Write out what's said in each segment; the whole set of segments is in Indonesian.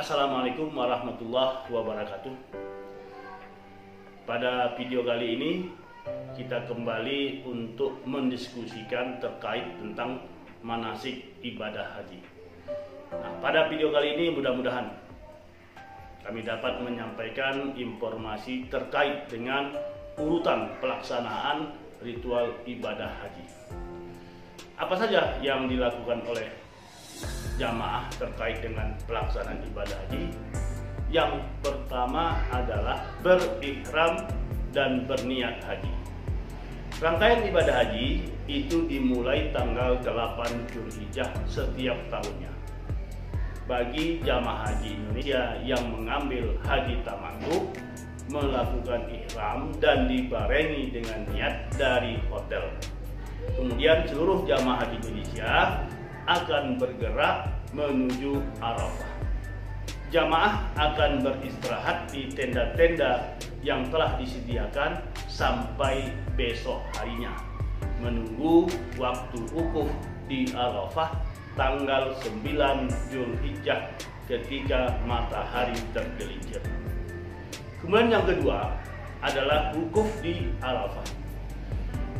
Assalamualaikum warahmatullahi wabarakatuh. Pada video kali ini kita kembali untuk mendiskusikan terkait tentang manasik ibadah haji. Nah, pada video kali ini mudah-mudahan kami dapat menyampaikan informasi terkait dengan urutan pelaksanaan ritual ibadah haji. Apa saja yang dilakukan oleh jamaah terkait dengan pelaksanaan ibadah haji? Yang pertama adalah berihram dan berniat haji. Rangkaian ibadah haji itu dimulai tanggal 8 Zulhijjah setiap tahunnya. Bagi jamaah haji Indonesia yang mengambil haji tamattu, melakukan ihram dan dibarengi dengan niat dari hotel. Kemudian seluruh jamaah haji Indonesia akan bergerak menuju Arafah. Jamaah akan beristirahat di tenda-tenda yang telah disediakan sampai besok harinya, menunggu waktu wukuf di Arafah tanggal 9 Zulhijjah ketika matahari tergelincir. Kemudian yang kedua adalah wukuf di Arafah.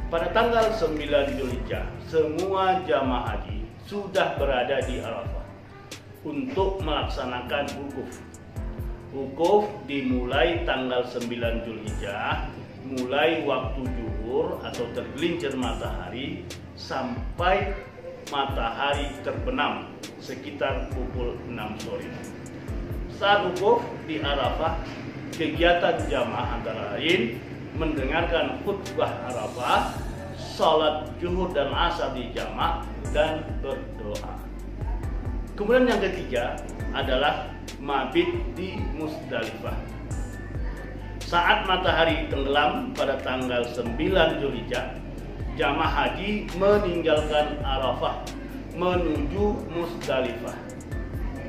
Pada tanggal 9 Zulhijjah, semua jamaah haji sudah berada di Arafah untuk melaksanakan wukuf. Wukuf dimulai tanggal 9 Zulhijjah, mulai waktu zuhur atau tergelincir matahari sampai matahari terbenam sekitar pukul 6 sore. Saat wukuf di Arafah, kegiatan jamaah antara lain mendengarkan khutbah Arafah, salat zuhur dan asar di jamaah, dan berdoa. Kemudian yang ketiga adalah mabit di Musdalifah. Saat matahari tenggelam pada tanggal 9 Zulhijjah, jamaah haji meninggalkan Arafah menuju Musdalifah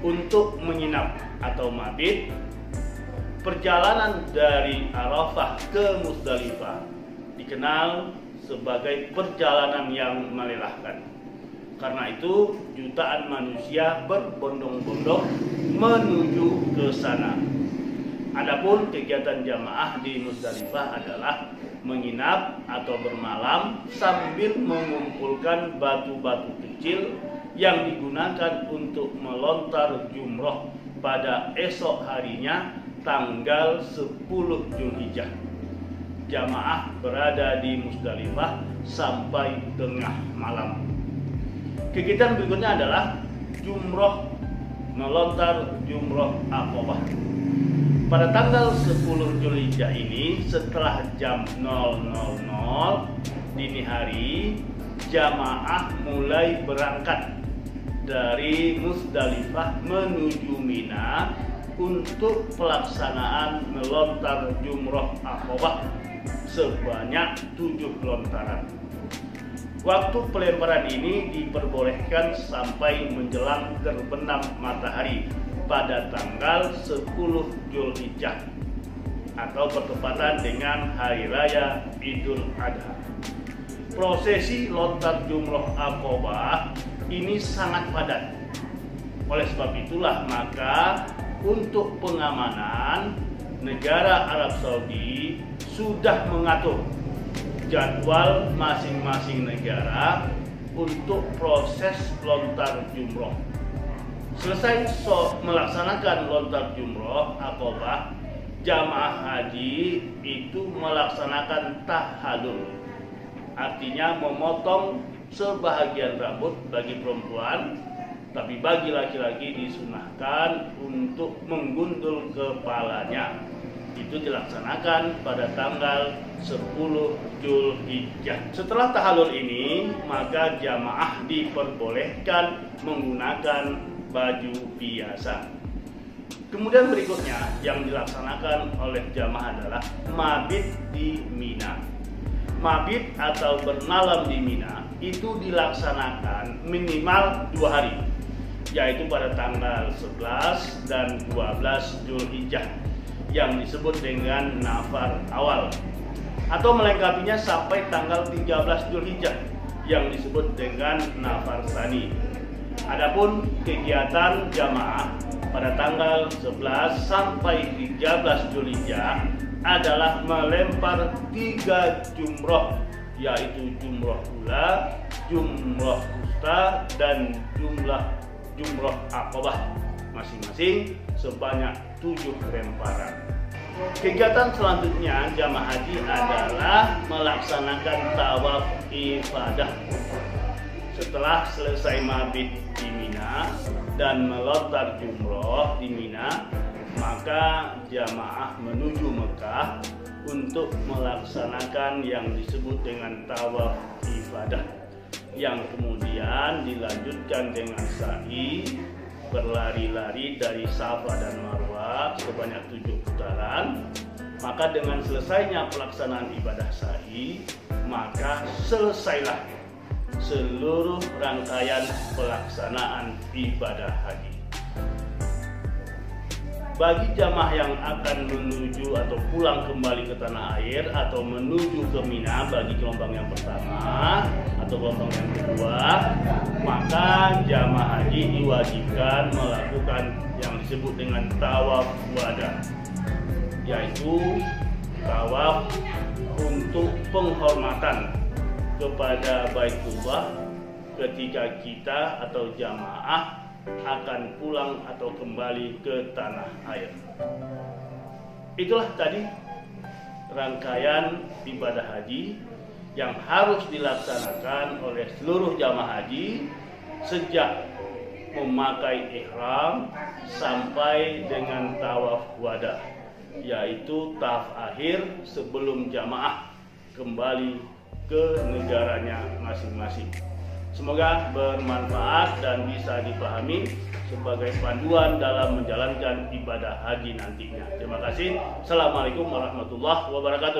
untuk menginap atau mabit. Perjalanan dari Arafah ke Musdalifah dikenal sebagai perjalanan yang melelahkan. Karena itu jutaan manusia berbondong-bondong menuju ke sana. Adapun kegiatan jamaah di Musdalifah adalah menginap atau bermalam sambil mengumpulkan batu-batu kecil yang digunakan untuk melontar jumroh pada esok harinya tanggal 10 Zulhijjah. Jamaah berada di Musdalifah sampai tengah malam. Kegiatan berikutnya adalah jumroh, melontar jumroh Aqabah. Pada tanggal 10 Zulhijjah ini, setelah jam 00.00 dini hari, jamaah mulai berangkat dari Musdalifah menuju Mina untuk pelaksanaan melontar jumroh Aqabah sebanyak 7 lontaran. Waktu pelemparan ini diperbolehkan sampai menjelang terbenam matahari pada tanggal 10 Zulhijjah atau bertepatan dengan Hari Raya Idul Adha. Prosesi lontar jumroh Aqabah ini sangat padat. Oleh sebab itulah maka untuk pengamanan, negara Arab Saudi sudah mengatur jadwal masing-masing negara untuk proses lontar jumroh. Selesai melaksanakan lontar jumroh Aqabah, jamaah haji itu melaksanakan tahallul, artinya memotong sebahagian rambut bagi perempuan, tapi bagi laki-laki disunahkan untuk menggundul kepalanya. Itu dilaksanakan pada tanggal 10 Zulhijjah. Setelah tahallul ini, maka jamaah diperbolehkan menggunakan baju biasa. Kemudian berikutnya yang dilaksanakan oleh jamaah adalah mabit di Mina. Mabit atau bermalam di Mina itu dilaksanakan minimal 2 hari, yaitu pada tanggal 11 dan 12 Zulhijjah yang disebut dengan nafar awal, atau melengkapinya sampai tanggal 13 Zulhijjah yang disebut dengan nafar tsani. Adapun kegiatan jamaah pada tanggal 11 sampai 13 Zulhijjah adalah melempar 3 jumroh, yaitu jumroh ula, jumroh wusta, dan jumroh aqabah, masing-masing sebanyak 7 lemparan. Kegiatan selanjutnya jamaah haji adalah melaksanakan tawaf ibadah. Setelah selesai mabit di Mina dan melontar jumroh di Mina, maka jamaah menuju Mekah untuk melaksanakan yang disebut dengan tawaf ibadah, yang kemudian dilanjutkan dengan sa'i, berlari-lari dari Safa dan Marwah sebanyak 7 putaran. Maka dengan selesainya pelaksanaan ibadah sa'i, maka selesailah seluruh rangkaian pelaksanaan ibadah haji. Bagi jamaah yang akan menuju atau pulang kembali ke tanah air atau menuju ke Mina bagi gelombang yang pertama atau gelombang yang kedua, maka jamaah haji diwajibkan melakukan yang disebut dengan tawaf wada, yaitu tawaf untuk penghormatan kepada Baitullah ketika kita atau jamaah akan pulang atau kembali ke tanah air. Itulah tadi rangkaian ibadah haji yang harus dilaksanakan oleh seluruh jamaah haji sejak memakai ihram sampai dengan tawaf wada, yaitu tawaf akhir sebelum jamaah kembali ke negaranya masing-masing. Semoga bermanfaat dan bisa dipahami sebagai panduan dalam menjalankan ibadah haji nantinya. Terima kasih. Assalamualaikum warahmatullahi wabarakatuh.